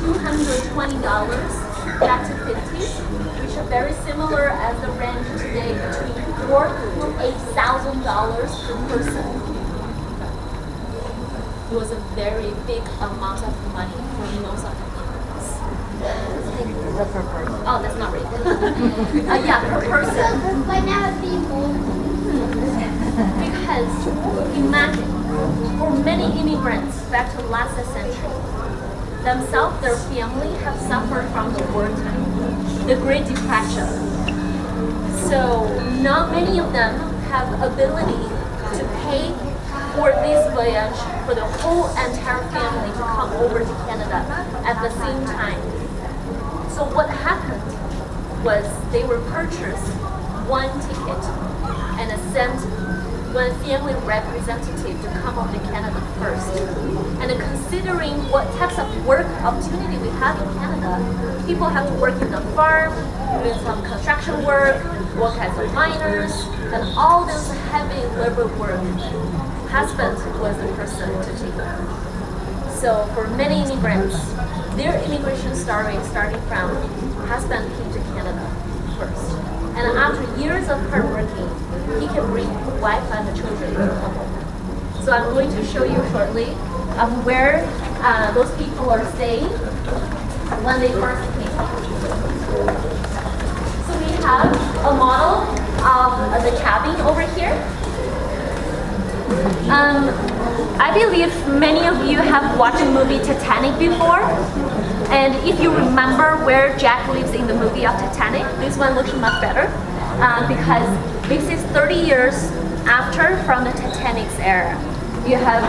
$220 back to 50s, which are very similar as the range today between $4,000 to $8,000 per person. It was a very big amount of money for most of the immigrants. Per person. Oh, that's not right. Yeah, per person. But now it's being moved. Because imagine, for many immigrants back to last century, themselves, their family have suffered from the wartime, the Great Depression. So not many of them have ability to pay for this voyage for the whole entire family to come over to Canada at the same time. So what happened was they were purchased one ticket and sent one family representative to come over to Canada first. And considering what types of work opportunity we have in Canada, people have to work in the farm, doing some construction work as miners, and all this heavy labor work. Husband was the person to take over. So for many immigrants, their immigration story starting from husband came to Canada first. And after years of hard working, he can bring wife and the children to come over. So I'm going to show you shortly of where those people are staying when they first came. So we have a model of the cabin over here. I believe many of you have watched the movie Titanic before. And if you remember where Jack lives in the movie of Titanic, this one looks much better because this is 30 years after from the Titanic's era. You have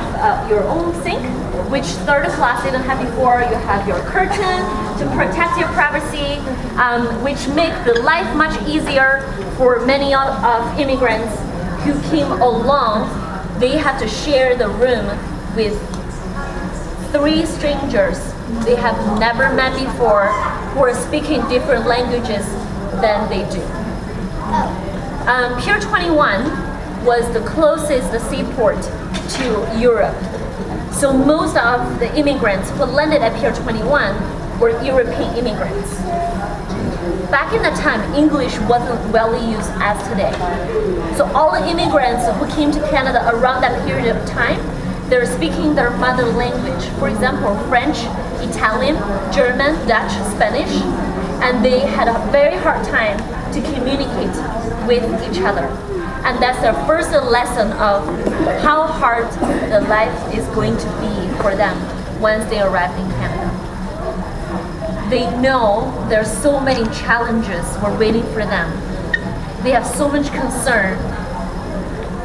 your own sink, which third class didn't have before. You have your curtain to protect your privacy, which make the life much easier for many of immigrants who came along. They have to share the room with 3 strangers they have never met before who are speaking different languages than they do. Pier 21 was the closest seaport to Europe. So most of the immigrants who landed at Pier 21 were European immigrants. Back in the time, English wasn't well used as today. So all the immigrants who came to Canada around that period of time, they're speaking their mother language. For example, French, Italian, German, Dutch, Spanish, and they had a very hard time to communicate with each other. And that's their first lesson of how hard the life is going to be for them once they arrive in Canada. They know there's so many challenges were waiting for them. They have so much concern.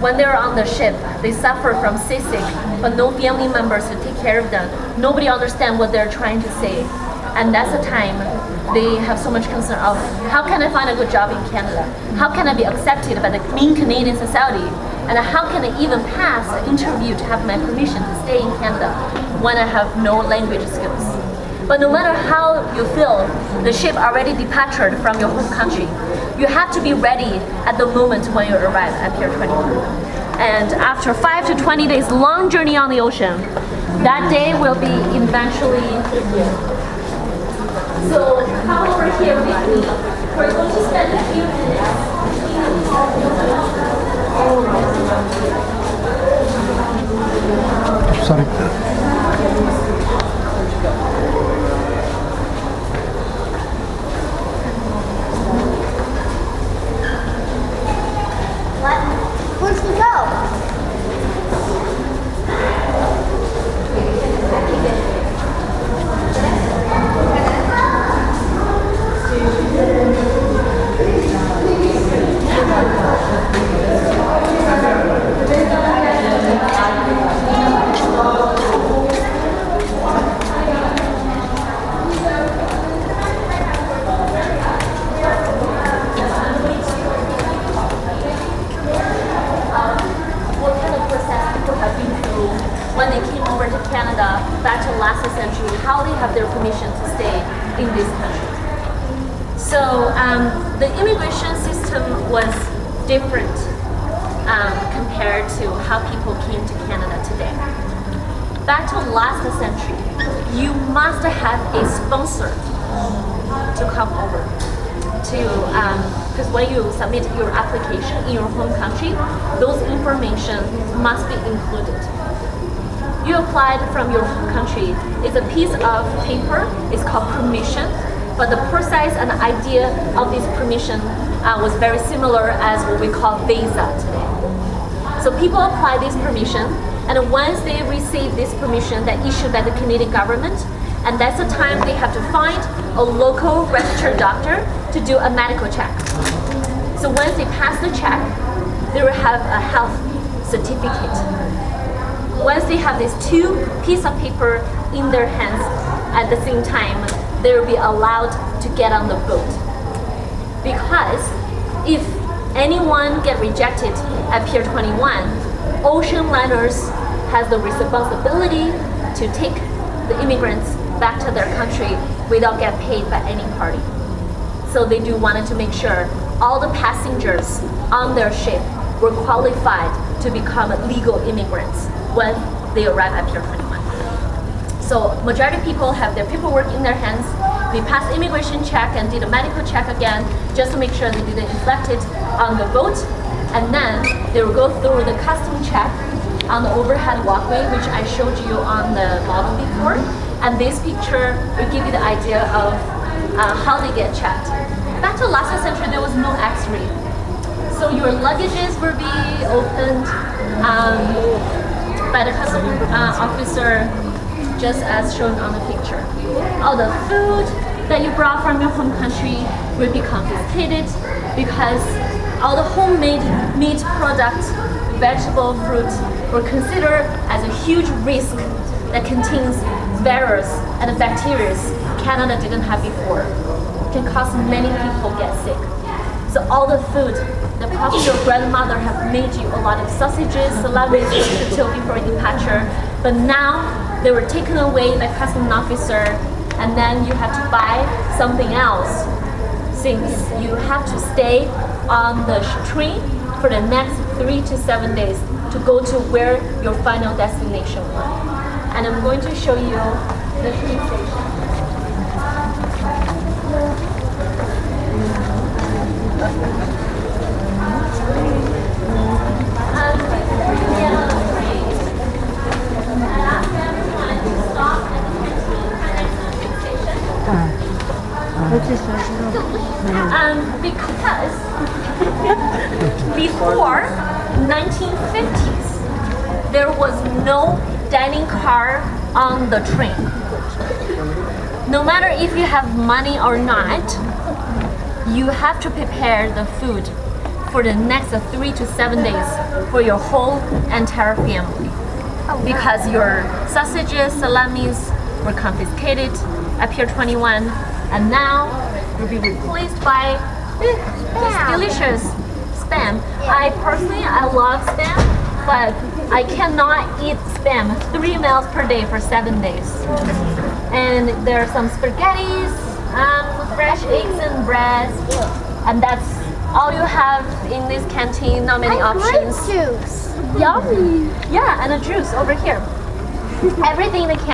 When they're on the ship, they suffer from seasick, but no family members to take care of them. Nobody understands what they're trying to say. And that's the time they have so much concern of, how can I find a good job in Canada? How can I be accepted by the mean Canadian society? And how can I even pass an interview to have my permission to stay in Canada when I have no language skills? But no matter how you feel, the ship already departed from your home country. You have to be ready at the moment when you arrive at Pier 21. And after 5 to 20 days long journey on the ocean, that day will be eventually here. So come over here with me. We're going to spend a few minutes. Sorry. Where's the go? When they came over to Canada back to last century, how they have their permission to stay in this country. So the immigration system was different compared to how people came to Canada today. Back to last century, you must have a sponsor to come over to, because when you submit your application in your home country, those information must be included. You applied from your home country. It's a piece of paper. It's called permission, but the process and the idea of this permission was very similar as what we call visa today. So people apply this permission, and once they receive this permission that issued by the Canadian government, and that's the time they have to find a local registered doctor to do a medical check. So once they pass the check, they will have a health certificate. Once they have these two pieces of paper in their hands at the same time, they will be allowed to get on the boat. Because if anyone get rejected at Pier 21, ocean liners has the responsibility to take the immigrants back to their country without getting paid by any party. So they do wanted to make sure all the passengers on their ship were qualified to become legal immigrants when they arrive at Pier 21. So majority of people have their paperwork in their hands. They passed immigration check and did a medical check again just to make sure they didn't infect it on the boat. And then they will go through the custom check on the overhead walkway, which I showed you on the model before. And this picture will give you the idea of how they get checked. Back to last century, there was no X-ray. So your luggages will be opened by the custom officer, just as shown on the picture. All the food that you brought from your home country will be confiscated because all the homemade meat products, vegetable, fruit were considered as a huge risk that contains virus and bacteria Canada didn't have before. It can cause many people get sick. So all the food that probably your grandmother have made you a lot of sausages, salami before departure, but now they were taken away by customs officer, and then you have to buy something else since you have to stay on the train for the next 3 to 7 days to go to where your final destination was. And I'm going to show you the train station. Because before 1950s, there was no dining car on the train. No matter if you have money or not, you have to prepare the food for the next 3 to 7 days for your whole entire family. Because your sausages, salamis were confiscated at Pier 21, and now will be replaced by this delicious spam. I personally love spam, but I cannot eat spam 3 meals per day for 7 days. And there are some spaghettis, fresh eggs and bread, and that's all you have in this canteen. Not many options. Juice. Yummy. Yeah, and a juice over here. Everything in the canteen.